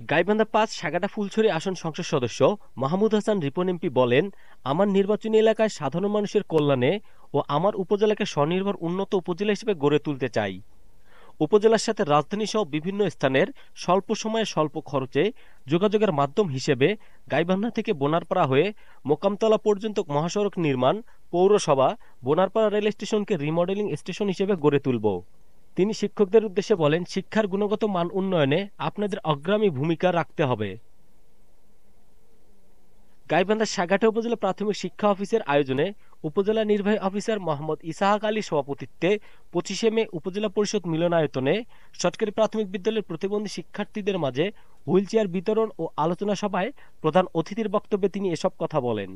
গাইবান্ধা ৫ সাগাটা ফুলছড়ি আসন সংসদ সদস্য মাহমুদ হাসান রিপন এমপি বলেন, আমার নির্বাচনী এলাকায় সাধারণ মানুষের কল্যাণে ও আমার উপজেলাকে স্বনির্ভর উন্নত উপজেলা হিসেবে গড়ে তুলতে চাই। উপজেলার সাথে রাজধানী সহ বিভিন্ন স্থানের স্বল্প সময়ে স্বল্প খরচে যোগাযোগের মাধ্যম হিসেবে গাইবান্ধা থেকে বোনারপাড়া হয়ে মোকামতলা পর্যন্ত মহাসড়ক নির্মাণ, পৌরসভা বোনারপাড়া রেল স্টেশনকে রিমডেলিং স্টেশন হিসেবে গড়ে তুলব। তিনি শিক্ষকদের উদ্দেশ্যে বলেন, শিক্ষার গুণগত মান উন্নয়নে আপনাদের অগ্রণী ভূমিকা রাখতে হবে। গাইবান্ধার সাগাটা উপজেলা প্রাথমিক শিক্ষা অফিসের আয়োজনে উপজেলা নির্বাহী অফিসার মোহাম্মদ ইসাহাক আলীর সভাপতিত্বে ২৫শে মে উপজেলা পরিষদ মিলনায়তনে সরকারি প্রাথমিক বিদ্যালয়ের প্রতিবন্ধী শিক্ষার্থীদের মাঝে হুইলচেয়ার বিতরণ ও আলোচনা সভায় প্রধান অতিথির বক্তব্যে তিনি এসব কথা বলেন।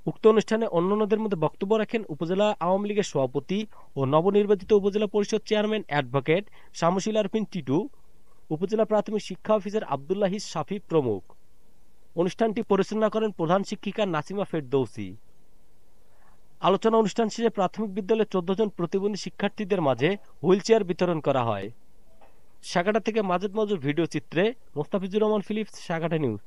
উক্ত অনুষ্ঠানে অন্যান্যদের মধ্যে বক্তব্য রাখেন উপজেলা আওয়ামী লীগের সভাপতি ও নবনির্বাচিত উপজেলা পরিষদ চেয়ারম্যান অ্যাডভোকেট শামসুল আরফিন টিটু, উপজেলা প্রাথমিক শিক্ষা অফিসার আব্দুল্লাহিস শাফি প্রমুখ। অনুষ্ঠানটি পরিচালনা করেন প্রধান শিক্ষিকা নাসিমা ফেরদৌসী। আলোচনা অনুষ্ঠান শেষে প্রাথমিক বিদ্যালয়ের ১৪ জন প্রতিবন্ধী শিক্ষার্থীদের মাঝে হুইলচেয়ার বিতরণ করা হয়। সাগাটা থেকে মাজেদ মজুর ভিডিও চিত্রে মোস্তাফিজুর রহমান ফিলিপস, সাগাটা নিউজ।